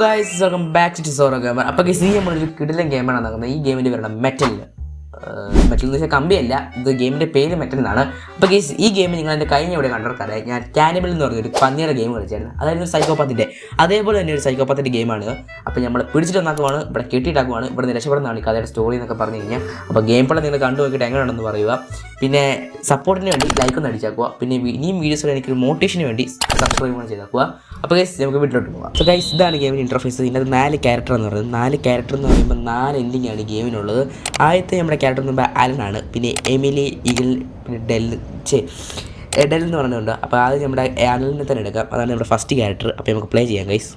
Guys welcome back to Zoro gamer. അപ്പോൾ guys ഈ നമ്മളൊരു കിടിലൻ ഗെയിമാണ് നടക്കുന്നത്. ഈ ഗെയിമിൻ്റെ പേരാണ് മെറ്റൽ എന്ന് വെച്ചാൽ കമ്പിയല്ല, ഇത് ഗെയിമിൻ്റെ പേര് മെറ്റൽ എന്നാണ്. അപ്പോൾ ഗൈസ് ഈ ഗെയിം നിങ്ങൾ എൻ്റെ കഴിഞ്ഞ ഇവിടെ കണ്ടിരിക്കാതെ ഞാൻ കാനിബിൾ എന്ന് പറഞ്ഞൊരു പന്നിയുടെ ഗെയിം കളിച്ചായിരുന്നു. അതായത് ഒരു സൈക്കോപാത്തിൻ്റെ അതേപോലെ തന്നെ ഒരു സൈക്കോപാത്തിൻ്റെ ഗെയിമാണ്. അപ്പോൾ നമ്മൾ പിടിച്ചിട്ടുണ്ടാക്കുവാണ്, ഇവിടെ കെട്ടിയിട്ടാക്കുവാണ്, ഇവിടെ രക്ഷപ്പെടുന്നതാണ് ഈ കഥയുടെ സ്റ്റോറി എന്നൊക്കെ പറഞ്ഞു കഴിഞ്ഞാൽ. അപ്പോൾ ഗെയിം പ്ലേ നിങ്ങൾ കണ്ടു നോക്കിയിട്ട് എങ്ങനെയാണെന്ന് പറയുക. പിന്നെ സപ്പോർട്ടിന് വേണ്ടി ലൈക്ക് ഒന്ന് അടിച്ചാക്കുക. പിന്നെ ഇനിയും വീഡിയോസിൽ എനിക്കൊരു മോട്ടിവേഷന് വേണ്ടി സബ്സ്ക്രൈബ് കൂടെ ചെയ്താക്കുക. അപ്പോൾ ഗൈസ് നമുക്ക് വീട്ടിലോട്ട് പോകാം. സോ ഗൈസ് ഇതാണ് ഗെയിമിൻ്റെ ഇൻ്റർഫേസ്. ഇതിനകത്ത് 4 ക്യാരക്ടർ എന്ന് പറയുന്നത്. 4 ക്യാരക്ടർ എന്ന് പറയുമ്പോൾ 4 എൻഡിങ് ആണ് ഗെയിമിനുള്ളത്. ആദ്യത്തെ നമ്മുടെ ക്യാരക്ടർ എന്ന് പറയുമ്പോൾ അലനാണ്. പിന്നെ എമിലി, ഈഗിൾ, പിന്നെ ഡെൽ എന്ന് പറയുന്നുണ്ട്. അപ്പോൾ ആദ്യം നമ്മുടെ അലനെ തന്നെ എടുക്കാം. അതാണ് നമ്മുടെ ഫസ്റ്റ് ക്യാരക്ടർ. അപ്പോൾ നമുക്ക് പ്ലേ ചെയ്യാം ഗൈസ്.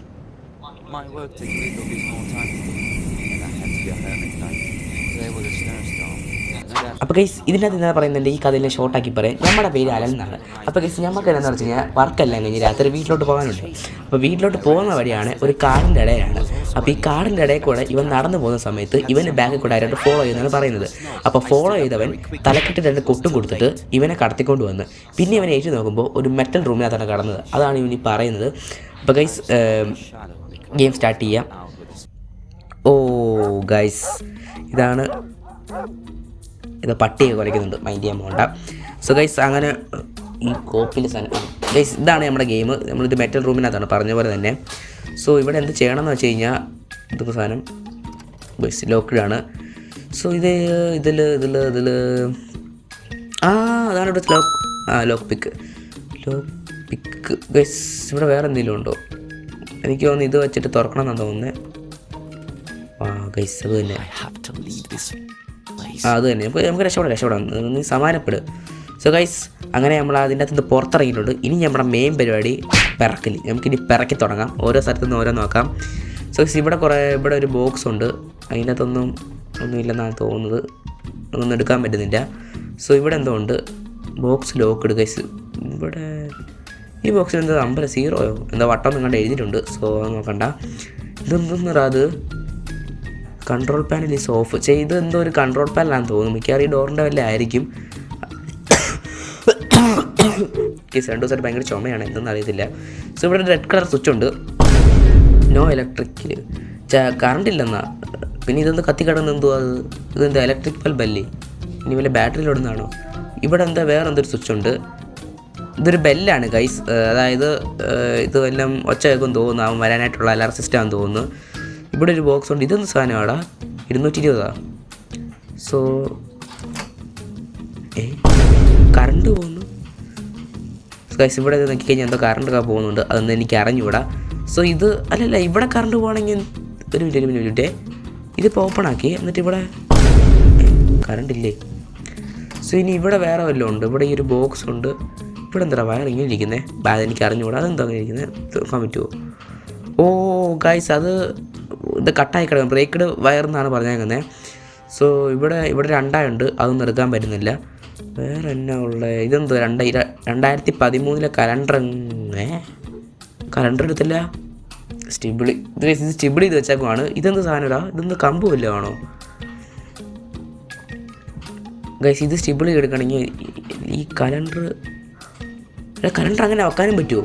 അപ്പോൾ ഗൈസ് ഇതിനകത്ത് എന്താ പറയുന്നുണ്ട്, ഈ കഥയിലെ ഷോർട്ടാക്കി പറയാം. നമ്മുടെ പേര് അലൻ എന്നാണ്. അപ്പോൾ ഗൈസ് നമുക്ക് എന്താണെന്ന് വെച്ച് കഴിഞ്ഞാൽ വർക്കെല്ലാം കഴിഞ്ഞ് രാത്രി വീട്ടിലോട്ട് പോകാനുണ്ട്. അപ്പോൾ വീട്ടിലോട്ട് പോകുന്ന വഴിയാണ് ഒരു കാടിൻ്റെ ഇടയിലാണ്. അപ്പോൾ ഈ കാടിൻ്റെ ഇടയിൽ കൂടെ ഇവൻ നടന്നു പോകുന്ന സമയത്ത് ഇവന് ബാക്കിൽ കൂടെ ആയിട്ട് ഫോളോ ചെയ്യുന്നതാണ് പറയുന്നത്. അപ്പോൾ ഫോളോ ചെയ്തവൻ തലക്കെട്ട് 2 കൊട്ടും കൊടുത്തിട്ട് ഇവനെ കടത്തിക്കൊണ്ട് വന്ന് പിന്നെ ഇവനെ ഏറ്റു നോക്കുമ്പോൾ ഒരു മെറ്റൽ റൂമിനകത്താണ് കടന്നത്. അതാണ് ഇവൻ ഈ പറയുന്നത്. അപ്പോൾ ഗൈസ് ഗെയിം സ്റ്റാർട്ട് ചെയ്യാം. ഓ ഗൈസ് ഇതാണ്, ഇത് പട്ടിയൊക്കെ കുറയ്ക്കുന്നുണ്ട്, മൈൻഡ് ചെയ്യാൻ പോകണ്ട. സോ ഗൈസ് അങ്ങനെ ഈ കോപ്പിൻ്റെ സാധനം ഗൈസ് ഇതാണ് നമ്മുടെ ഗെയിം. നമ്മളിത് മെറ്റൽ റൂമിനകത്താണ് പറഞ്ഞ പോലെ തന്നെ. സോ ഇവിടെ എന്ത് ചെയ്യണമെന്ന് വെച്ച് കഴിഞ്ഞാൽ ഇതൊക്കെ സാധനം ഗൈസ് ലോക്ക്ഡാണ്. സോ ഇതിൽ അതാണ് ഇവിടെ ലോക്ക് പിക്ക് ഗൈസ്. ഇവിടെ വേറെ എന്തെങ്കിലും ഉണ്ടോ? എനിക്ക് തോന്നുന്നു ഇത് വെച്ചിട്ട് തുറക്കണം എന്നാണ് തോന്നുന്നത്. ഗൈസ് അത് തന്നെ, അത് തന്നെ നമുക്ക് രക്ഷപ്പെടാം. നീ സമാനപ്പെടും. സോ ഗൈസ് അങ്ങനെ നമ്മൾ അതിൻ്റെ അകത്ത് പുറത്തിറങ്ങിയിട്ടുണ്ട്. ഇനി നമ്മുടെ മെയിൻ പരിപാടി പിറക്കൽ. നമുക്കിനി പിറക്കി തുടങ്ങാം. ഓരോ സ്ഥലത്തു നിന്ന് ഓരോ നോക്കാം. സോ ഗൈസ് ഇവിടെ ഒരു ബോക്സ് ഉണ്ട്. ഒന്നുമില്ലെന്നാണ് തോന്നുന്നത്. ഒന്നും എടുക്കാൻ പറ്റുന്നില്ല. സോ ഇവിടെ എന്തോ ഉണ്ട്, ബോക്സ് ലോക്ക് ഇടുക ഗൈസ്. ഇവിടെ ഈ ബോക്സിൽ എന്തോ നമ്പർ 0 എന്തോ വട്ടം നിങ്ങളുടെ എഴുതിയിട്ടുണ്ട്. സോ നോക്കണ്ട. ഇതൊന്നും അത് കൺട്രോൾ പാനൽ ഈസ് ഓഫ് ചെയ്ത് എന്തോ ഒരു കൺട്രോൾ പാനലാണെന്ന് തോന്നുന്നു. മിക്കവാറും ഈ ഡോറിൻ്റെ വല്ല ആയിരിക്കും. കേസ് 2 ദിവസമായിട്ട് ഭയങ്കര ചുമയാണ്, എന്തെന്ന് അറിയത്തില്ല. സോ ഇവിടെ റെഡ് കളർ സ്വിച്ച് ഉണ്ട്. നോ ഇലക്ട്രിക്കിൽ കറണ്ട് ഇല്ലെന്നാ. പിന്നെ ഇതൊന്ന് കത്തിക്കിടന്ന് എന്തോ അത് ഇതെന്താ ഇലക്ട്രിക് ബൾബല്ലേ? ഇനി വല്ല ബാറ്ററിയിലോടുന്നതാണോ? ഇവിടെ എന്താ വേറെ എന്തൊരു സ്വിച്ച് ഉണ്ട്. ഇതൊരു ബെല്ലാണ് ഗൈസ്. അതായത് ഇത് എല്ലാം ഒച്ച കേൾക്കും തോന്നുന്നു. അവൻ വരാനായിട്ടുള്ള അലാറം സിസ്റ്റം ആണെന്ന് തോന്നുന്നു. ഇവിടെ ഒരു ബോക്സ് ഉണ്ട്. ഇതൊന്നും സാധനമാടാ, 220. സോ കറണ്ട് പോകുന്നു ഗൈസ്. ഇവിടെ നോക്കിക്കഴിഞ്ഞാൽ എന്തോ കറണ്ടൊക്കെ പോകുന്നുണ്ട്. അതൊന്നും എനിക്ക് അറിഞ്ഞുകൂടാ. സോ ഇത് അല്ലല്ല, ഇവിടെ കറണ്ട് പോകണമെങ്കിൽ ഒരു മിനിറ്റ് ഇതിപ്പോൾ ഓപ്പൺ ആക്കി. എന്നിട്ട് ഇവിടെ കറണ്ട് ഇല്ലേ? സോ ഇനി ഇവിടെ വേറെ വല്ലതും ഉണ്ട്. ഇവിടെ ഈ ഒരു ബോക്സ് ഉണ്ട്. ഇവിടെ എന്താ വയർ ഇങ്ങനെ ഇരിക്കുന്നത്? അതെനിക്ക് അറിഞ്ഞുകൂടാ. അതെന്താ അങ്ങനെ ഇരിക്കുന്നത്? നോക്കാൻ പറ്റുമോ? ഓ ഗൈസ് ഇത് കട്ടായി കിടക്കും, ബ്രേക്കഡ് വയർ എന്നാണ് പറഞ്ഞേക്കുന്നത്. സോ ഇവിടെ 2 അതൊന്നും എടുക്കാൻ പറ്റുന്നില്ല. വേറെ എന്നാ ഉള്ളത്? ഇതെന്തോ 2013 കലണ്ടർ എടുത്തില്ല. സ്റ്റിബിളി ഇത് വെച്ചേക്കുവാണ്. ഇതെന്ത് സാധനമാ? ഇതൊന്ന് കമ്പ് വല്ലതും ആണോ ഗൈസ്? ഇത് സ്റ്റിബിളി എടുക്കണമെങ്കിൽ ഈ കലണ്ടർ അങ്ങനെ വെക്കാനും പറ്റുമോ?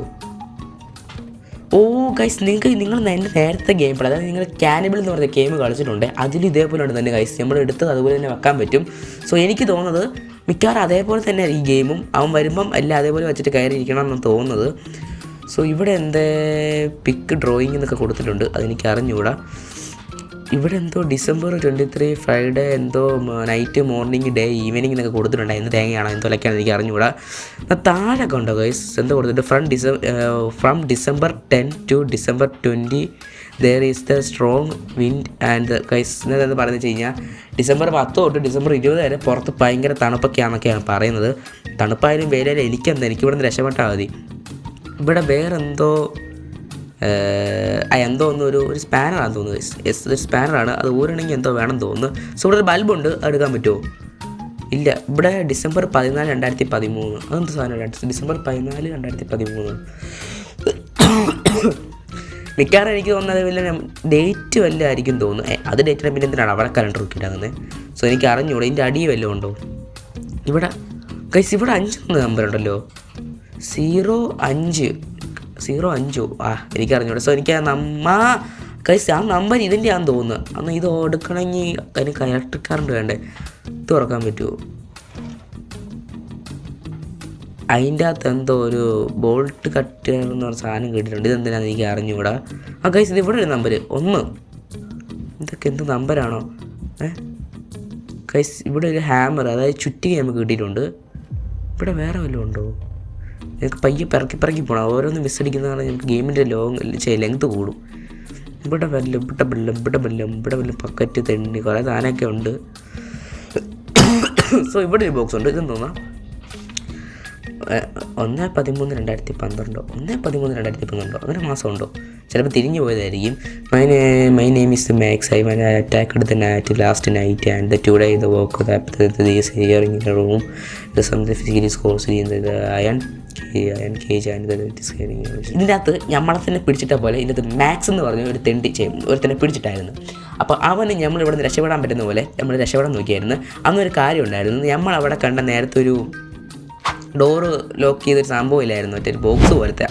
ഓ ഗൈസ് നിങ്ങൾ എൻ്റെ നേരത്തെ ഗെയിം പ്ലേ, അതായത് നിങ്ങൾ കാനിബിൾ എന്ന് പറഞ്ഞ ഗെയിം കളിച്ചിട്ടുണ്ട്. അതിൽ ഇതേപോലെ ഉണ്ട് തന്നെ ഗൈസ്. നമ്മൾ എടുത്തത് അതുപോലെ തന്നെ വെക്കാൻ പറ്റും. സോ എനിക്ക് തോന്നുന്നത് മിക്കവാറും അതേപോലെ തന്നെ ഈ ഗെയിമും അവൻ വരുമ്പം എല്ലാം അതേപോലെ വെച്ചിട്ട് കയറിയിരിക്കണം എന്നാണ് തോന്നുന്നത്. സോ ഇവിടെ പിക്ക് ഡ്രോയിങ് എന്നൊക്കെ കൊടുത്തിട്ടുണ്ട്. അതെനിക്ക് അറിഞ്ഞുകൂടാ. ഇവിടെ എന്തോ December 23 ഫ്രൈഡേ എന്തോ നൈറ്റ്, മോർണിംഗ്, ഡേ, ഈവനിങ് എന്നൊക്കെ കൊടുത്തിട്ടുണ്ട്. എന്ത് തേങ്ങയാണോ എന്തൊക്കെയാണ് എനിക്ക് അറിഞ്ഞുകൂടാ. താഴൊക്കെ ഉണ്ടോ ഗൈസ്? എന്തോ കൊടുത്തിട്ട് from December 10 to December 20 there is the strong wind and guys എന്താണെന്ന് പറയുന്നത് വെച്ച് കഴിഞ്ഞാൽ December 10 തൊട്ട് December 20 വരെ പുറത്ത് ഭയങ്കര തണുപ്പൊക്കെയാണെന്നൊക്കെയാണ് പറയുന്നത്. തണുപ്പായാലും വേലയിലും എനിക്കിവിടെ നിന്ന് രക്ഷപ്പെട്ടാൽ മതി. ഇവിടെ വേറെന്തോ എന്തോ ഒരു സ്പാനറാണെന്ന് തോന്നുന്നു. ഒരു സ്പാനറാണ്. അത് ഊരണമെങ്കിൽ എന്തോ വേണം തോന്നുന്നു. സോ ഇവിടെ ഒരു ബൾബുണ്ട്. എടുക്കാൻ പറ്റുമോ? ഇല്ല. ഇവിടെ December 14, 2013 അതെന്ത് സാധനമാണ്? December 14, 2013 മിക്കവാറും എനിക്ക് തോന്നുന്നത് വല്ല ഡേറ്റ് വല്ലതും ആയിരിക്കും തോന്നുന്നു. അത് ഡേറ്റിനെ പിന്നെ എന്തിനാണ് അവിടെ കലണ്ടർ നോക്കിയിട്ടാകുന്നത്? സോ എനിക്ക് അറിഞ്ഞൂടെ. ഇതിൻ്റെ അടി വല്ലതും ഉണ്ടോ ഇവിടെ ഗൈസ്? ഇവിടെ 5 നമ്പർ ഉണ്ടല്ലോ. 05 05 എനിക്കറിഞ്ഞൂടെ. സോ എനിക്ക് ഗൈസ് ആ നമ്പർ ഇതിൻ്റെ ആണെന്ന് തോന്നുന്നു. എന്നാൽ ഇത് എടുക്കണമെങ്കിൽ അതിന് ഇലക്ട്രിക് കറണ്ട് വേണ്ടേ? ഇത് തുറക്കാൻ പറ്റുമോ? അതിൻ്റെ അകത്ത് എന്തോ ഒരു ബോൾട്ട് കട്ട് എന്ന് പറഞ്ഞ സാധനം കേട്ടിട്ടുണ്ട്. ഇതെന്തിനാണെന്ന് എനിക്ക് അറിഞ്ഞുകൂടാ. ആ ഗൈസ് ഇത് ഇവിടെ ഒരു നമ്പർ 1. ഇതൊക്കെ എന്ത് നമ്പരാണോ? ഗൈസ് ഇവിടെ ഒരു ഹാമർ, അതായത് ചുറ്റിക നമുക്ക് കിട്ടിയിട്ടുണ്ട്. ഇവിടെ വേറെ വല്ലതും ഉണ്ടോ? ഞങ്ങൾക്ക് പയ്യെ പിറക്കി പോകണം. ഓരോന്ന് മിസ്സടിക്കുന്നതാണ് ഞങ്ങൾക്ക് ഗെയിമിൻ്റെ ലെങ്ത് കൂടും. ഇവിടെ വല്ലം പക്കറ്റ് തെണ്ണി കുറേ സാധനമൊക്കെ ഉണ്ട്. സോ ഇവിടെ ഒരു ബോക്സ് ഉണ്ട്. ഇതെന്ന് തോന്നാം 1/13/2012 1/13/2012 അങ്ങനെ മാസമുണ്ടോ? ചിലപ്പോൾ തിരിഞ്ഞു പോയതായിരിക്കും. My name is Max. I attacked the night last night and the today the work these hearing in the room the something physically scores in the iron cage and ഇതിൻ്റെ അകത്ത് നമ്മളെ തന്നെ പിടിച്ചിട്ട പോലെ ഇതിൻ്റെ അകത്ത് മാക്സ് എന്ന് പറഞ്ഞ ഒരു തന്നെ പിടിച്ചിട്ടായിരുന്നു. അപ്പോൾ അവന് നമ്മളിവിടെ നിന്ന് രക്ഷപ്പെടാൻ പറ്റുന്ന പോലെ നമ്മൾ രക്ഷപ്പെടാൻ നോക്കിയായിരുന്നു. അന്നൊരു കാര്യം ഉണ്ടായിരുന്നു. നമ്മളവിടെ കണ്ട നേരത്തെ ഒരു ഡോറ് ലോക്ക് ചെയ്തൊരു സംഭവം ഇല്ലായിരുന്നു, മറ്റൊരു ബോക്സ് പോലത്തെ.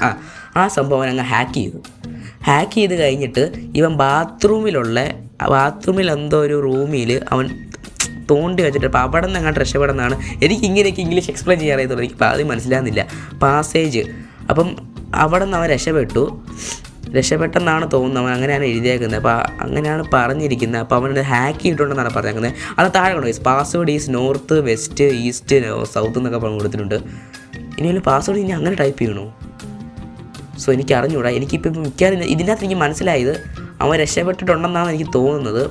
ആ സംഭവം അവൻ അങ്ങ് ഹാക്ക് ചെയ്ത് കഴിഞ്ഞിട്ട് ഇവൻ ബാത്റൂമിൽ എന്തോ ഒരു റൂമിൽ അവൻ തോണ്ടി വെച്ചിട്ട് അപ്പോൾ അവിടെ നിന്ന് അങ്ങോട്ട് രക്ഷപ്പെടുന്നതാണ്. എനിക്ക് ഇങ്ങനെയൊക്കെ ഇംഗ്ലീഷ് എക്സ്പ്ലെയിൻ ചെയ്യാറിയതുള്ളൂ, എനിക്ക് ആദ്യം മനസ്സിലാകുന്നില്ല. പാസേജ്. അപ്പം അവിടെ നിന്ന് അവൻ രക്ഷപ്പെട്ടെന്നാണ് തോന്നുന്നത്. അവൻ അങ്ങനെയാണ് എഴുതിയേക്കുന്നത്. അപ്പോൾ അങ്ങനെയാണ് പറഞ്ഞിരിക്കുന്നത്. അപ്പോൾ അവൻ ഹാക്ക് ചെയ്തിട്ടുണ്ടെന്നാണ് പറഞ്ഞേക്കുന്നത്. അത് താഴെ കൊണ്ട് password is north west east south എന്നൊക്കെ പറഞ്ഞു കൊടുത്തിട്ടുണ്ട്. ഇനി പാസ്വേഡ് ഇനി അങ്ങനെ ടൈപ്പ് ചെയ്യണോ? സോ എനിക്ക് അറിഞ്ഞൂടാ. എനിക്കിപ്പോൾ മിക്കവാറും ഇതിനകത്ത് എനിക്ക് മനസ്സിലായത് അവൻ രക്ഷപ്പെട്ടിട്ടുണ്ടെന്നാണ് എനിക്ക് തോന്നുന്നത്.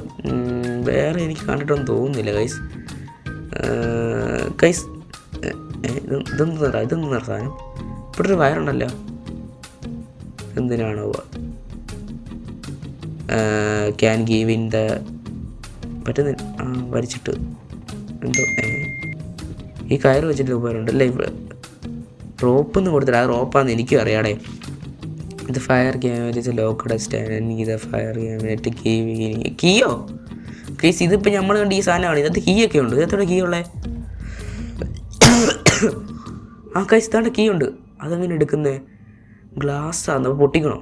വേറെ എനിക്ക് കണ്ടിട്ടൊന്നും തോന്നുന്നില്ല ഗൈസ്. ഇതൊന്നും നിറ സാധനം. ഇവിടെ ഒരു വയറുണ്ടല്ലോ, എന്തിനാണോ? ക്യാൻ ഗീവ് ഇൻ ദ പറ്റുന്ന വരച്ചിട്ട് എന്തോ ഈ കയറ് വെച്ചിട്ട് ഉപകാരമുണ്ടല്ലേ. റോപ്പെന്ന് കൊടുത്തിട്ട് ആ റോപ്പാന്ന് എനിക്കും അറിയാടേ. ഇത് ഫയർ ക്യാമറ ലോക്കഡ് സ്റ്റാൻഡ് ഇത് ഫയർ ക്യാമറ കീയോ കേസ്. ഇതിപ്പോൾ നമ്മൾ കണ്ട് ഈ സാധനമാണ്. ഇതിനകത്ത് കീയൊക്കെ ഉണ്ട്. ഇതെത്തോടെ കീ ഉള്ളത്? ആ കൈസ് ഇതാണ്ട് കീ ഉണ്ട്. അതെങ്ങനെ എടുക്കുന്നത്? ഗ്ലാസ്സാണ്. അപ്പോൾ പൊട്ടിക്കണോ?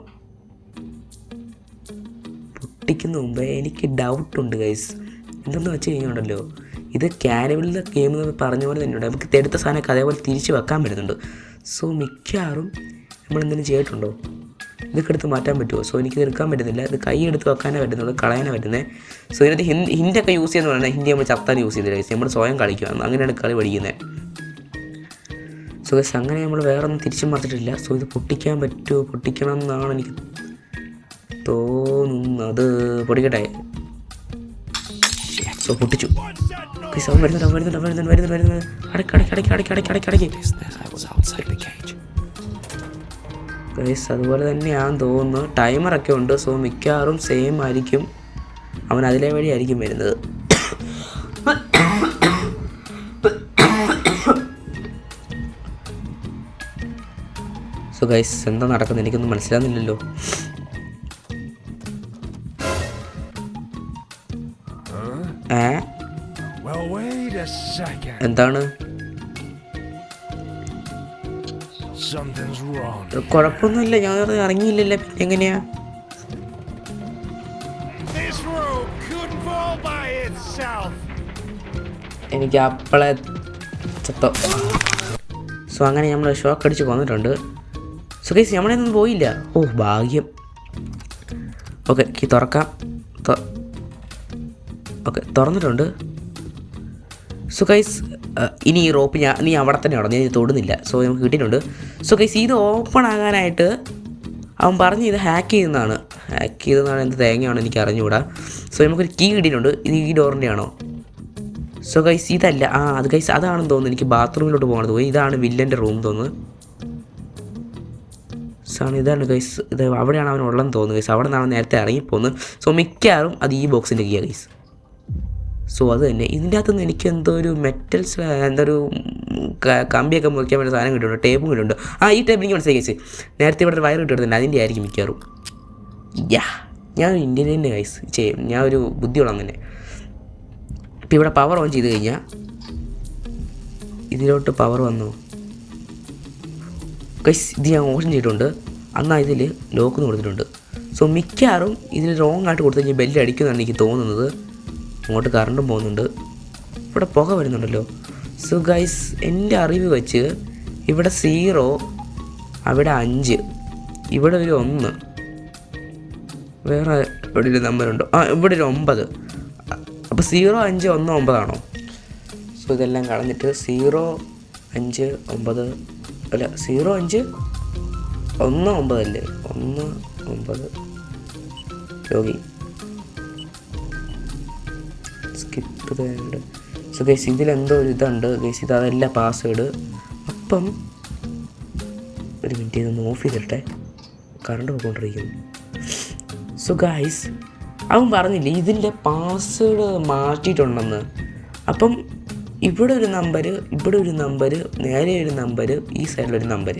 പൊട്ടിക്കുന്ന മുമ്പേ എനിക്ക് ഡൗട്ടുണ്ട് ഗൈസ്. എന്തെന്ന് വെച്ച് കഴിഞ്ഞുണ്ടല്ലോ, ഇത് കാനബിളിലെ ഗെയിം എന്ന് പറഞ്ഞ പോലെ തന്നെയുണ്ട്. നമുക്ക് എടുത്ത സാധനമൊക്കെ അതേപോലെ തിരിച്ച് വെക്കാൻ പറ്റുന്നുണ്ട്. സോ മിക്കവാറും നമ്മളെന്തെങ്കിലും ചെയ്തിട്ടുണ്ടോ? ഇതൊക്കെ എടുത്ത് മാറ്റാൻ പറ്റുമോ? സോ എനിക്കിത് എടുക്കാൻ പറ്റുന്നില്ല. ഇത് കൈ എടുത്ത് വെക്കാനേ പറ്റുന്നുള്ളൂ, കളയാനേ പറ്റുന്നത്. സോ ഇതിനകത്ത് ഹിന്ദിയൊക്കെ യൂസ് ചെയ്യുന്ന പറഞ്ഞാൽ ഹിന്ദി നമ്മൾ ചത്താൻ യൂസ് ചെയ്തില്ല ഗൈസ്. നമ്മൾ സ്വയം കളിക്കുക, അങ്ങനെയാണ് കളി പഠിക്കുന്നത്. സോ ഗൈസ് അങ്ങനെ നമ്മൾ വേറെ ഒന്നും തിരിച്ചും മറിച്ചിട്ടില്ല. സോ ഇത് പൊട്ടിക്കാൻ പറ്റുമോ? പൊട്ടിക്കണം എന്നാണ് എനിക്ക് തോന്നുന്നത്. പൊടിക്കട്ടെ. സോ പൊട്ടിച്ചു. വരുന്നുണ്ട്. അടയ്ക്ക്. ഗൈസ് അതുപോലെ തന്നെയാണെന്ന് തോന്നുന്നു. ടൈമറൊക്കെ ഉണ്ട്. സോ മിക്കവാറും സെയിം ആയിരിക്കും. അവൻ അതിലെ വഴിയായിരിക്കും വരുന്നത്. സോ ഗൈസ് എന്താ നടക്കുന്നത് എനിക്കൊന്നും മനസ്സിലാകുന്നില്ലല്ലോ. എന്താണ്? കുഴപ്പമൊന്നുമില്ല, ഞാൻ ഇറങ്ങിയില്ലല്ലോ. പിന്നെ എങ്ങനെയാ? എനിക്ക് അപ്പളെ ചത്തോ. സോ അങ്ങനെ നമ്മൾ ഷോക്ക് അടിച്ച് കൊന്നിട്ടുണ്ട്. സോ ഗൈസ് നമ്മളൊന്നും പോയില്ല. ഓ ഭാഗ്യം. ഓക്കെ കീ തുറക്കാം. ഓക്കെ തുറന്നിട്ടുണ്ട്. സോ ഗൈസ് ഇനി ഈ റോപ്പ് നീ അവിടെ തന്നെ ഉടനെ ഞാൻ തൊടുന്നില്ല. സോ നമുക്ക് കിട്ടിയിട്ടുണ്ട്. സോ ഗൈസ് ഇത് ഓപ്പൺ ആകാനായിട്ട് അവൻ പറഞ്ഞ് ഇത് ഹാക്ക് ചെയ്തെന്നാണ് എന്ത് തേങ്ങയാണോ എനിക്ക് അറിഞ്ഞുകൂടാ. സോ നമുക്കൊരു കീ കിട്ടിയിട്ടുണ്ട്. ഇത് ഈ ഡോറിൻ്റെ ആണോ? സോ ഗൈസ് ഇതല്ല. അത് ഗൈസ് അതാണെന്ന് തോന്നുന്നു. എനിക്ക് ബാത്റൂമിലോട്ട് പോകണത് പോയി. ഇതാണ് വില്ലൻ്റെ റൂം തോന്നുന്നു. സോ ഇതാണ് ഗൈസ്. ഇത് അവിടെയാണ് അവൻ ഉള്ളതെന്ന് തോന്നുന്നു ഗൈസ്. അവിടെ നിന്നാണ് നേരത്തെ ഇറങ്ങിപ്പോകുന്നത്. സോ മിക്കവാറും അത് ഈ ബോക്സിൻ്റെ കീയാണ് ഗൈസ്. സോ അത് തന്നെ. ഇതിൻ്റെ അകത്തുനിന്ന് എനിക്ക് എന്തോ ഒരു മെറ്റൽസ് എന്തൊരു കമ്പിയൊക്കെ മുറിക്കാൻ വേണ്ടി സാധനം കിട്ടുന്നുണ്ട്. ടേപ്പും കിട്ടുന്നുണ്ട്. ഈ ടേപ്പ് എനിക്ക് മനസ്സിലായി ഗൈസ്. നേരത്തെ ഇവിടെ ഒരു വയർ കിട്ടുന്നുണ്ട്. അതിൻ്റെ ആയിരിക്കും മിക്കവാറും. ഞാൻ ഇന്ത്യൻ തന്നെ ഗൈസ് ചെയ്യും. ഞാൻ ഒരു ബുദ്ധിയുള്ള അങ്ങനെ. ഇപ്പം ഇവിടെ പവർ ഓൺ ചെയ്ത് കഴിഞ്ഞാൽ ഇതിലോട്ട് പവർ വന്നു ഗൈസ്. ഇത് ഞാൻ ഓൺ ചെയ്തിട്ടുണ്ട്. എന്നാൽ ഇതിൽ ലോക്ക് കൊടുത്തിട്ടുണ്ട്. സോ മിക്കവാറും ഇതിൽ റോങ് ആയിട്ട് കൊടുത്തു കഴിഞ്ഞാൽ ബെല്ല് അടിക്കുമെന്നാണ് എനിക്ക് തോന്നുന്നത്. അങ്ങോട്ട് കറണ്ടും പോകുന്നുണ്ട്, ഇവിടെ പുക വരുന്നുണ്ടല്ലോ. സോ ഗൈസ്, എൻ്റെ അറിവ് വെച്ച് ഇവിടെ 0, അവിടെ 5, ഇവിടെ ഒരു 1, വേറെ ഇവിടെ ഒരു നമ്പറുണ്ടോ? ഇവിടെ ഒരു 9. അപ്പോൾ 0, 5, 1, 9 ആണോ? സോ ഇതെല്ലാം കളഞ്ഞിട്ട് 0, 5, 9 അല്ല 0, 5, 1, 9 അല്ലേ? 1, 9 യോഗി സ്കിപ്പ് ചെയ്ത്. സോ ഗൈസ്, ഇതിലെന്തോ ഒരു ഇതുണ്ട് ഗൈസ്, അതല്ല പാസ്വേഡ്. അപ്പം ഒരു മിനിറ്റ്, ഇതൊന്ന് ഓഫ് ചെയ്തിട്ടെ, കറണ്ട് പോയിക്കൊണ്ടിരിക്കുന്നു. സോ ഗൈസ്, അവൻ പറഞ്ഞില്ലേ ഇതിൻ്റെ പാസ്വേഡ് മാറ്റിയിട്ടുണ്ടെന്ന്. അപ്പം ഇവിടെ ഒരു നമ്പർ, ഇവിടെ ഒരു നമ്പർ, നേരെ ഒരു നമ്പർ, ഈ സൈഡിലൊരു നമ്പർ.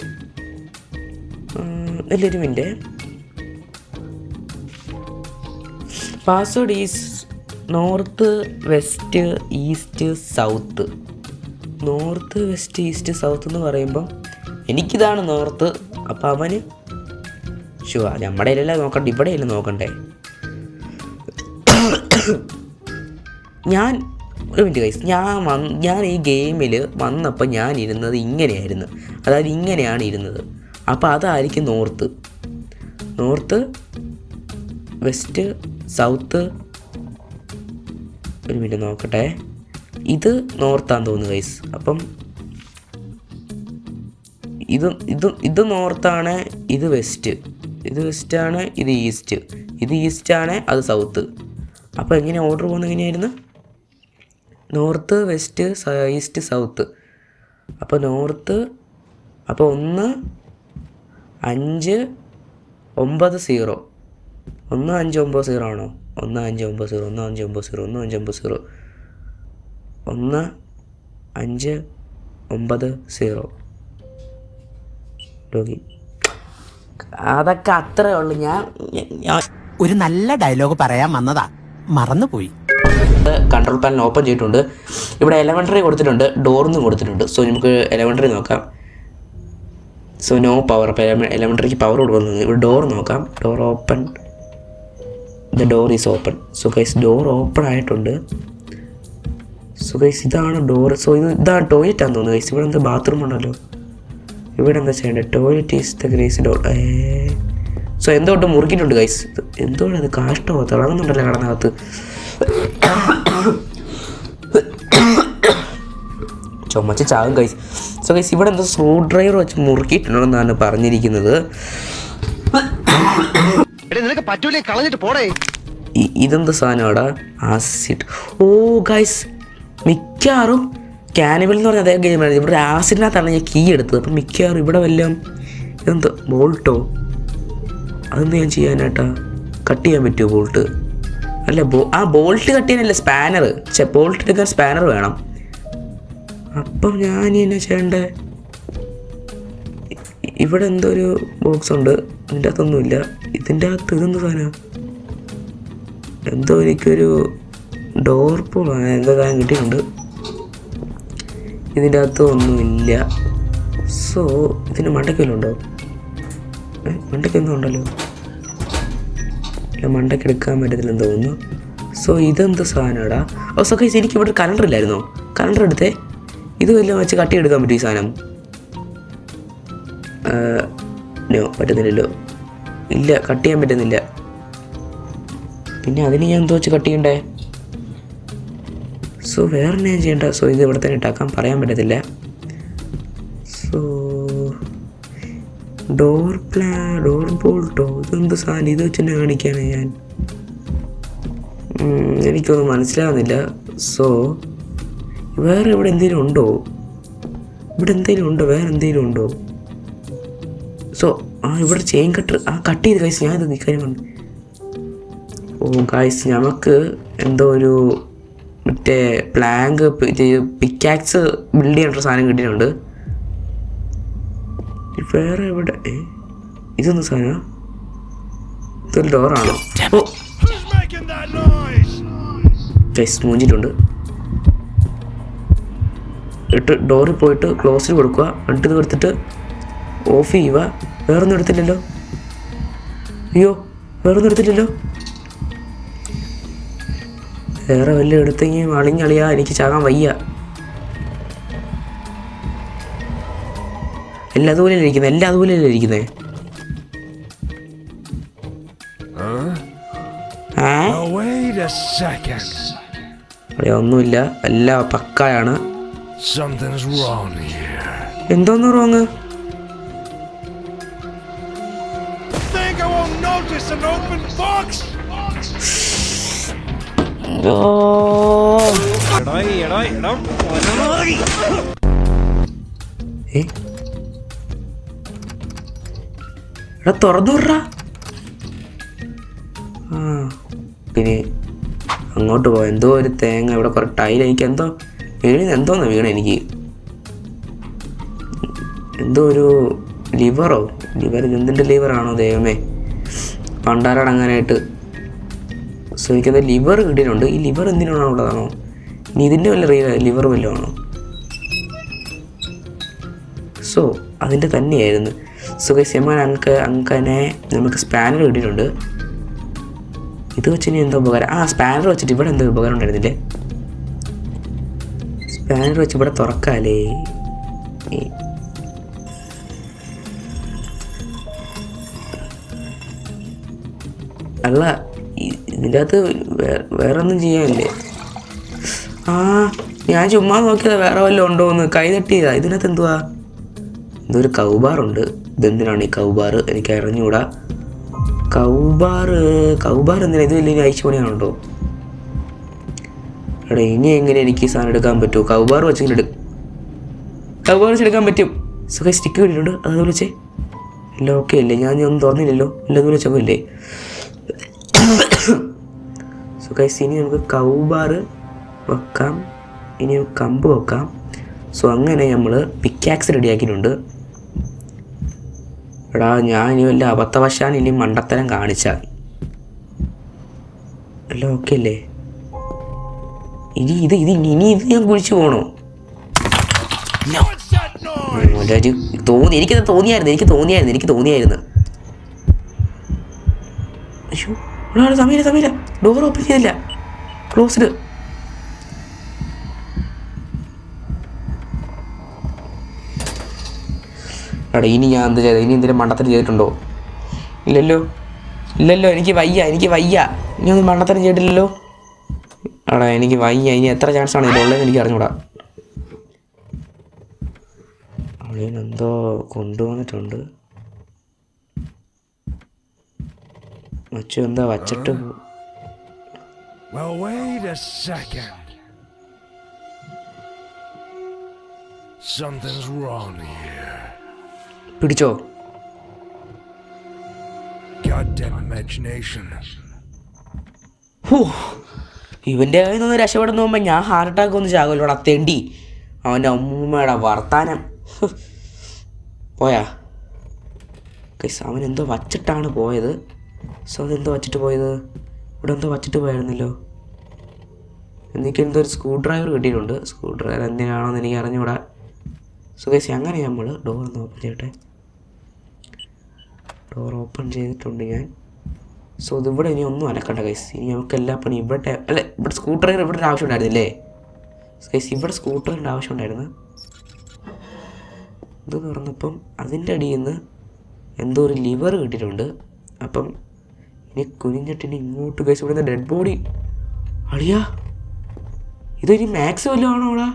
നല്ലൊരു minute. Password is north, west, east, south. North, west, east, south എന്ന് പറയുമ്പം എനിക്കിതാണ് നോർത്ത്. അപ്പം അവന് നമ്മുടെ ഇല്ലല്ല നോക്കണ്ടേ, ഇവിടെ ഇല്ല നോക്കണ്ടേ. ഞാൻ ഒരു മിനിറ്റ് ഗൈസ്, ഞാൻ ഈ ഗെയിമിൽ വന്നപ്പോൾ ഞാൻ ഇരുന്നത് ഇങ്ങനെയായിരുന്നു, അതായത് ഇങ്ങനെയാണ് ഇരുന്നത്. അപ്പോൾ അതായിരിക്കും നോർത്ത്. West, south. ഒരു മിനിറ്റ് നോക്കട്ടെ, ഇത് നോർത്താന്ന് തോന്നുന്നു ഗൈസ്. അപ്പം ഇത് നോർത്താണ്, ഇത് വെസ്റ്റ്, ഇത് വെസ്റ്റാണ്, ഇത് ഈസ്റ്റ്, ഇത് ഈസ്റ്റാണ്, അത് സൗത്ത്. അപ്പോൾ എങ്ങനെ ഓർഡർ പോകുന്നത് എങ്ങനെയായിരുന്നു? North, west, east, south. അപ്പോൾ നോർത്ത്, അപ്പോൾ 1, 5, 9, 0. 1, 5, 9, 0 ആണോ? 1, 5, 9, 0, 1, 5, 9, 0, 1, 5, 9, 0, 1, 5, 9, 0. അതൊക്കെ അത്രേ ഉള്ളു. ഞാൻ ഒരു നല്ല ഡയലോഗ് പറയാൻ വന്നതാ, മറന്നുപോയി. കൺട്രോൾ പാനൽ ഓപ്പൺ ചെയ്തിട്ടുണ്ട്. ഇവിടെ എലമെൻ്ററി കൊടുത്തിട്ടുണ്ട്, ഡോറിന്നും കൊടുത്തിട്ടുണ്ട്. സോ നമുക്ക് എലമെൻ്ററി നോക്കാം. സോ നോ പവർ, അപ്പോൾ എലമെൻ്ററിക്ക് പവർ കൊടുക്കുന്നത്. ഇവിടെ ഡോർ നോക്കാം. Door open, the door is open. So guys, door open ആയിട്ടുണ്ട്. സോ ഗൈസ്, ഇതാണ് ഡോർ. സോ ഇതാണ് ടോയ്ലറ്റ് ആണെന്ന് തോന്നുന്നു ഗൈസ്. ഇവിടെ എന്താ ബാത്റൂം ഉണ്ടല്ലോ. ഇവിടെ എന്താ ചെയ്യേണ്ടത്? Toilet is the grace door. So എന്തോട്ട് മുറുക്കിയിട്ടുണ്ട് ഗൈസ്. എന്തോടെ അത് കാഷ്ടമോ തിളങ്ങുന്നുണ്ടല്ലോ കടന്നകത്ത്. ചുമച്ച് ചാകും ഗൈസ്. സോ ഗൈസ്, ഇവിടെ എന്തോ സ്ക്രൂ ഡ്രൈവർ വെച്ച് മുറുക്കിയിട്ടുണ്ടെന്നാണ് പറഞ്ഞിരിക്കുന്നത്. ഇതെന്ത് സാധനമാടാ? ആസിഡ്. ഓ ഗൈസ്, മിക്കവാറും കാനിബൽ എന്ന് പറഞ്ഞ അതേ ഗെയിമാണ്. ഇവിടെ ആസിഡിനകത്താണ് ഞാൻ കീ എടുത്തത്. അപ്പം മിക്കവാറും ഇവിടെ വല്ലതും ഇതെന്ത് ബോൾട്ടോ? അതെന്ത് ഞാൻ ചെയ്യാനായിട്ടാ? കട്ട് ചെയ്യാൻ പറ്റുമോ ബോൾട്ട്? അല്ല, ബോൾട്ട് കട്ട് ചെയ്യാനല്ല, സ്പാനർ. ബോൾട്ട് എടുക്കാൻ സ്പാനർ വേണം. അപ്പം ഞാൻ എന്നാ ചെയ്യണ്ടേ? ഇവിടെ എന്തോ ഒരു ബോക്സ് ഉണ്ട്, ഇതിൻ്റെ അകത്തൊന്നുമില്ല. ഇതിൻ്റെ അകത്ത് ഇതെന്ത് സാധനം? എന്തോ എനിക്കൊരു ഡോർ പോളാണ് എന്തോ കാര്യം കിട്ടിയിട്ടുണ്ട്. ഇതിൻ്റെ അകത്ത് ഒന്നുമില്ല. സോ ഇതിന് മണ്ടയ്ക്കെല്ലാം ഉണ്ടോ? മണ്ടയ്ക്കൊന്നും ഉണ്ടല്ലോ. അല്ല, മണ്ടയ്ക്ക് എടുക്കാൻ പറ്റത്തില്ലെന്ന് തോന്നുന്നു. സോ ഇതെന്ത് സാധനമാടാ? ഓ സോ ഗൈസ്, എനിക്ക് ഇവിടെ കലണ്ടർ ഇല്ലായിരുന്നോ? കലണ്ടർ എടുത്തേ. ഇത് വല്ലതും വെച്ച് കട്ട് എടുക്കാൻ പറ്റും ഈ സാധനം? നോ, പറ്റുന്നില്ലല്ലോ. ഇല്ല, കട്ട് ചെയ്യാൻ പറ്റുന്നില്ല. പിന്നെ അതിന് ഞാൻ എന്തോ വെച്ച് കട്ട് ചെയ്യണ്ടേ? സോ വേറെ ഞാൻ ചെയ്യണ്ട. സോ ഇത് ഇവിടെ തന്നെ ഇട്ടാക്കാൻ പറയാൻ പറ്റത്തില്ല. സോ ഡോർ ബോൾട്ടോ, ഇതെന്ത് സാധനം? ഇത് വെച്ച് തന്നെ കാണിക്കാണ് ഞാൻ. എനിക്കൊന്നും മനസ്സിലാകുന്നില്ല. സോ വേറെ ഇവിടെ എന്തെങ്കിലും ഉണ്ടോ? ഇവിടെ എന്തെങ്കിലും ഉണ്ടോ? വേറെ എന്തെങ്കിലും ഉണ്ടോ? സോ ഇവിടെ ചെയിൻ കട്ടർ കട്ട് ചെയ്ത് ഗൈസ്. ഞാൻ ഇത് നിൽക്കാനും വന്നു. ഓ ഗൈസ്, നമുക്ക് എന്തോ ഒരു മറ്റേ പ്ലാങ്ക് പിക്കാക്സ് ബിൽഡ് ചെയ്യാനുള്ള സാധനം കിട്ടിയിട്ടുണ്ട്. വേറെ എവിടെ? ഇതൊന്നും സാധനം? ഇതൊരു ഡോറാണോ? ഓ ഗൈസ്, മൂഞ്ചിട്ടുണ്ട്. ഇട്ട് ഡോറിൽ പോയിട്ട് ക്ലോസിൽ കൊടുക്കുക. എന്നിട്ട് ഇത് ഓഫ് ചെയ്യുക. വേറൊന്നും എടുത്തില്ലല്ലോ. അയ്യോ, വേറെ ഒന്നും എടുത്തില്ലല്ലോ. വേറെ വല്ല എടുത്തെങ്കിൽ അളിഞ്ഞളിയാ, എനിക്ക് ചാകാൻ വയ്യ. എല്ലാം അതുപോലെയല്ലേ ഇരിക്കുന്നത്. ഒന്നുമില്ല, എല്ലാം പക്കായാണ്. എന്തോന്ന് റോങ്? എടാ തുറന്നു വിടറാ. പിന്നെ അങ്ങോട്ട് പോവാ. എന്തോ ഒരു തേങ്ങ ഇവിടെ കുറെ ടൈൽ. എനിക്ക് എന്തോ എന്തോന്നാ വീണ എനിക്ക്. എന്തോ ഒരു ലിവർ എന്തിൻ്റെ ലിവറാണോ ദൈവമേ, പണ്ടാരടങ്ങാനായിട്ട് ശ്രമിക്കുന്ന ലിവർ കിട്ടിയിട്ടുണ്ട്. ഈ ലിവർ എന്തിനാണോ ഉള്ളതാണോ, ഇനി ഇതിൻ്റെ വല്ല ലിവർ വല്ലതും ആണോ? സോ അതിൻ്റെ തന്നെയായിരുന്നു. സുഖസ്യമാൻ അങ്ങനെ നമുക്ക് സ്പാനർ കിട്ടിയിട്ടുണ്ട്. ഇത് വെച്ച് ഇനി എന്തോ ഉപകാരം? സ്പാനർ വെച്ചിട്ട് ഇവിടെ എന്തോ ഉപകാരം ഉണ്ടായിരുന്നില്ലേ? സ്പാനർ വെച്ച് ഇവിടെ തുറക്കാല്ലേ. അല്ല, ഇതിൻ്റെ അകത്ത് വേറെ ഒന്നും ചെയ്യാനില്ലേ? ഞാൻ ചുമ്മാ നോക്കിയതാ വേറെ വല്ലതും ഉണ്ടോ എന്ന്, കൈ തട്ടിയതാ. ഇതിനകത്ത് എന്തുവാ? എന്തോ ഒരു കൗബാറുണ്ട്. ഇതെന്തിനാണ് ഈ കൗബാർ? എനിക്ക് അറിഞ്ഞുകൂടാ. കൗബാർ എന്തിനാ? ഇത് വലിയ അയച്ചു പണിയാണുണ്ടോ? എടാ ഇനി എങ്ങനെ എനിക്ക് ഈ സാധനം എടുക്കാൻ പറ്റുമോ? കൗബാർ വെച്ചെടുക്കാൻ പറ്റും. സുഖം സ്റ്റിക്ക് കിട്ടിയിട്ടുണ്ട്. അതുപോലെ വെച്ചേ എല്ലാം ഓക്കെ അല്ലേ? ഞാൻ ഒന്നും തുറന്നില്ലല്ലോ. എല്ലാം അതുപോലെ വെച്ചോക്കില്ലേ? സുഖം ഇനി നമുക്ക് കൗബാർ വെക്കാം. ഇനി കമ്പ് വെക്കാം. സോ അങ്ങനെ നമ്മൾ പിക്കാക്സ് റെഡിയാക്കിയിട്ടുണ്ട്. എടാ ഞാൻ ഇനി വല്ല അബദ്ധവശാൽ ഇനി മണ്ടത്തരം കാണിച്ചാൽ എല്ലാം ഓക്കെ അല്ലേ? ഇനി ഇത് ഞാൻ കുഴിച്ചു പോകണോ? എനിക്ക് തോന്നിയായിരുന്നു. അയ്യോ സമയമില്ല. ഡോർ ഓപ്പൺ ചെയ്തില്ല, ക്ലോസ്ഡ്. എടാ ഇനി ഞാൻ എന്ത് ചെയ്ത? ഇനി എന്തെങ്കിലും മണ്ടത്തരം ചെയ്തിട്ടുണ്ടോ? ഇല്ലല്ലോ. എനിക്ക് വയ്യ. ഇനി ഒന്നും മണ്ടത്തരം ചെയ്തിട്ടില്ലല്ലോ. എടാ എനിക്ക് വയ്യ. ഇനി എത്ര ചാൻസാണ് ഇതിലുള്ളതെന്ന് എനിക്ക് അറിഞ്ഞൂടാ. അവളെന്തോ കൊണ്ടുവന്നിട്ടുണ്ട്. മച്ചു എന്താ വച്ചിട്ട് പിടിച്ചോ? ഇവൻ്റെ കയ്യിൽ നിന്ന് രക്ഷപ്പെടുന്ന മുമ്പ് ഞാൻ ഹാർട്ട് അറ്റാക്ക് ഒന്നും ചാകുമല്ലോടാ തെണ്ടി. അവൻ്റെ അമ്മൂമ്മയുടെ വർത്താനം പോയാ. അവൻ എന്തോ വച്ചിട്ടാണ് പോയത്. സോ അതെന്തോ വച്ചിട്ട് പോയത്? ഇവിടെ എന്തോ വച്ചിട്ട് പോയായിരുന്നല്ലോ. എനിക്ക് എന്തോ ഒരു സ്ക്രൂ ഡ്രൈവർ കിട്ടിയിട്ടുണ്ട്. സ്ക്രൂ ഡ്രൈവർ എന്തിനാണോന്ന് എനിക്ക് അറിഞ്ഞുകൂടാ. സോ ഗൈസ് അങ്ങനെ നമ്മൾ ഡോർ ഒന്ന് ഓപ്പൺ ചെയ്യട്ടെ. ഡോർ ഓപ്പൺ ചെയ്തിട്ടുണ്ട് ഞാൻ. സോ ഇതിവിടെ ഇനി ഒന്നും അനക്കണ്ട ഗൈസ്. ഇനി നമുക്ക് എല്ലാ പണി ഇവിടെ സ്ക്രൂ ഡ്രൈവർ ഇവിടെ ഒരു ആവശ്യം ഉണ്ടായിരുന്നില്ലേ ഗൈസ്? ഇവിടെ സ്ക്രൂ ഡ്രൈവറിൻ്റെ ആവശ്യം ഉണ്ടായിരുന്നു. ഇത് തുറന്നപ്പം അതിൻ്റെ അടിയിൽ നിന്ന് എന്തോ ഒരു ലിവർ കിട്ടിയിട്ടുണ്ട്. അപ്പം ഇനി കുനിഞ്ഞിട്ടിനി ഇങ്ങോട്ട് ഗൈസ് ഇവിടെ ഡെഡ് ബോഡി. അളിയാ ഇതൊരു മാക്സ് വല്ലതും ആണോ? അവിടെ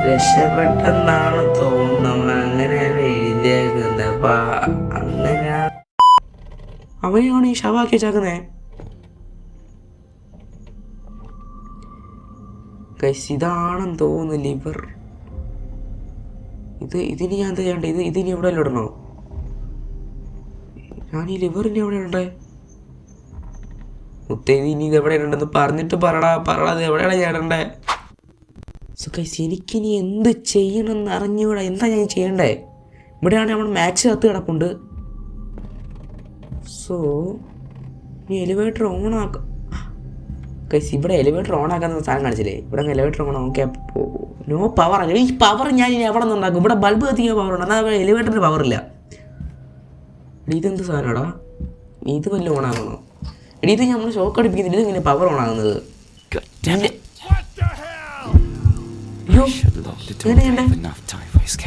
രക്ഷപ്പെട്ടെന്നാണ് തോന്നുന്നത്. അങ്ങനെയാണ് എഴുതിയേക്കുന്നത്. അങ്ങനെ അവനെയാണ് ഈ ശവാക്കി വെച്ചാക്കുന്നേ ഗൈസ്. ഇതാണെന്ന് തോന്നുന്നു ലിവർ. ഇതിന് ഞാൻ എന്താ ചെയ്യണ്ടേ? ഇതിനി എവിടെ അല്ല ഇടണോ? ഞാൻ ഈ ലിവറിന് എവിടെ ഉണ്ടേ? മുത്തേത് ഇനി ഇത് എവിടെ ഉണ്ടെന്ന് പറഞ്ഞിട്ട് പറടാ. അത് എവിടെയാണ് ഞാൻ ഇടണ്ടേ? സോ ഗൈസ് എനിക്കിനി എന്ത് ചെയ്യണമെന്ന് അറിഞ്ഞൂടാ. എന്താ ഞാൻ ചെയ്യണ്ടേ? ഇവിടെയാണ് നമ്മൾ മാക്സ് കത്ത് കിടപ്പുണ്ട്. സോ ഇനി എലിവേറ്റർ ഓൺ ആക്കാം ഗൈസ്. ഇവിടെ എലിവേറ്റർ ഓൺ ആക്കാന്ന് സാധനം കാണിച്ചില്ലേ? ഇവിടെ elevator on okay. No power. ഈ പവർ ഞാൻ ഇനി എവിടെ നിന്നുണ്ടാക്കും? ഇവിടെ ബൾബ് കത്തിക്കാൻ പവർ ഉണ്ട്, എന്നാൽ എലിവേറ്ററിന് പവറില്ല. ഇതെന്ത് സാധനമാടാ? ഇത് വല്ല ഓണാക്കണോ? എടീ ഇത് നമ്മൾ ഷോക്ക് അടിപ്പിക്കുന്നില്ല, ഇത് ഇങ്ങനെ പവർ ഓൺ ആകുന്നത്. അയ്യോ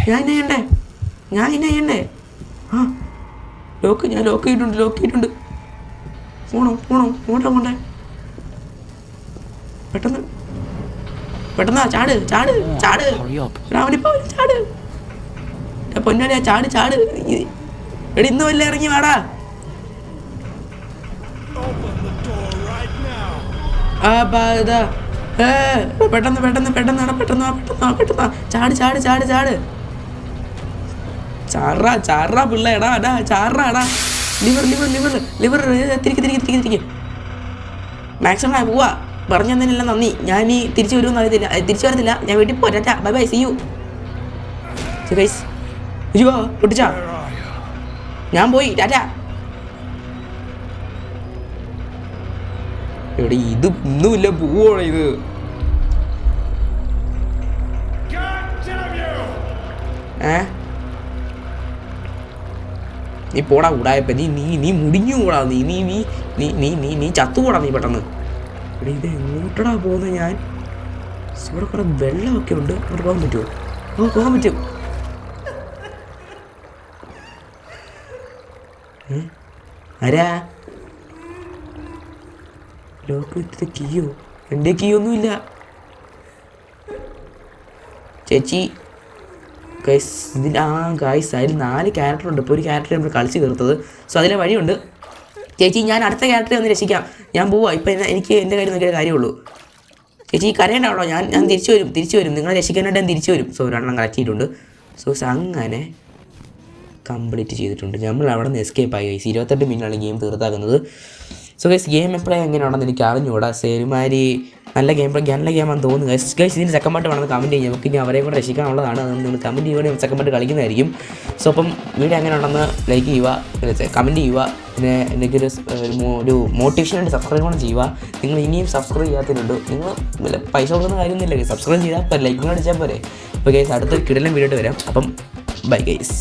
ഞാൻ ചെയ്യണ്ടേ? ആ ഞാൻ ലോക്ക് ചെയ്തിട്ടുണ്ട്. പോണോ പോണ്ടേ? പെട്ടെന്ന് ചാട് രാവണിപ്പോ ചാട്. പൊന്നാടിയാ ചാട്. എടി ഇന്ന് വല്ല ഇറങ്ങി വാടാ. പെട്ടെന്ന് ചാടാ പിള്ളേടാ. ചാറാടാ. ലിവർ തിരിക്ക്. മാക്സിമം പോവാ. പറഞ്ഞു തന്നതിനെല്ലാം നന്ദി. ഞാൻ ഈ തിരിച്ചു വരുമെന്ന് അറിയത്തില്ല. തിരിച്ചു വരത്തില്ല. ഞാൻ വീട്ടിൽ പോരാ. Bye see you guys. അയ്യോ പൊട്ടിച്ചാ. ഞാൻ പോയി ടാറ്റാ. എവിടെ ഇത് ഒന്നുമില്ല, പോവാണ് ഇത്. നീ പോടാ കൂടായപ്പ. നീ മുടിഞ്ഞു കൂടാ. നീ ചത്തുകൂടാ നീ പെട്ടെന്ന്. ഇവിടെ ഇത് എങ്ങോട്ടടാ പോകുന്നത്? ഞാൻ ഇവിടെ കുറെ വെള്ളമൊക്കെ ഉണ്ട്. അവിടെ പോകാൻ പറ്റുമോ? പോകാൻ പറ്റും. ആരാ ലോക്ക് ഇത്ര കീയോ? എൻ്റെ കീയൊന്നുമില്ല ചേച്ചി. ഗൈസ് ഗൈസ് അതിൽ 4 ക്യാരക്ടറുണ്ട്. ഇപ്പോൾ ഒരു ക്യാരക്ടർ നമ്മൾ കളിച്ച് തീർത്തത്. സോ അതിലെ വഴിയുണ്ട് ചേച്ചി. ഞാൻ അടുത്ത ക്യാരക്ടറെ ഒന്ന് രക്ഷിക്കാം. ഞാൻ പോവാം. ഇപ്പം എനിക്ക് എൻ്റെ കാര്യം നോക്കിയ കാര്യമുള്ളൂ. ചേച്ചി കരയണ്ടാവണോ? ഞാൻ തിരിച്ചു വരും. നിങ്ങളെ രക്ഷിക്കാനായിട്ട് ഞാൻ തിരിച്ചു വരും. സോ 2 കളക്ട് ചെയ്തിട്ടുണ്ട്. സോ അങ്ങനെ കംപ്ലീറ്റ് ചെയ്തിട്ടുണ്ട്. നമ്മൾ അവിടെ നിന്ന് എസ്കേപ്പ് ആയി. 28 മിനിറ്റാണ് ഗെയിം തീർത്താക്കുന്നത്. സോ ഗൈസ് ഗെയിം എപ്പോഴാണ് എങ്ങനെയാണെന്ന് എനിക്ക് അറിഞ്ഞുകൂടാ. സേരുമാരി നല്ല ഗെയിമാണെന്ന് തോന്നുന്നു. ഗൈസ് ഇതിന് സെക്കൻഡ് പാർട്ട് വേണമെന്ന് കമൻറ്റ് ചെയ്യാം. നമുക്ക് ഇനി അവരെയും കൂടെ രക്ഷിക്കാനുള്ളതാണ്. അതുകൊണ്ട് നിങ്ങൾ കമൻറ്റ് ചെയ്യുകയാണെങ്കിൽ സെക്കൻഡ് പാർട്ട് കളിക്കുന്നതായിരിക്കും. സോ അപ്പം വീഡിയോ എങ്ങനെ ഉണ്ടെന്ന് ലൈക്ക് ചെയ്യുക, കമൻറ്റ് ചെയ്യുക. പിന്നെ എനിക്കൊരു മോട്ടിവേഷൻ ആയിട്ട് സബ്സ്ക്രൈബ് കൂടെ ചെയ്യുക. നിങ്ങൾ ഇനിയും സബ്സ്ക്രൈബ് ചെയ്യാത്തവരുണ്ട്. നിങ്ങൾ പൈസ കൊടുക്കുന്ന കാര്യമൊന്നുമില്ല. സബ്സ്ക്രൈബ് ചെയ്താൽ പോരെ, ലൈക്ക് കൂടെ അടിച്ചാൽ പോരെ. അപ്പോൾ ഗൈസ് അടുത്തൊരു കിടിലൻ വീഡിയോ വരാം. അപ്പം ബൈ ഗൈസ്.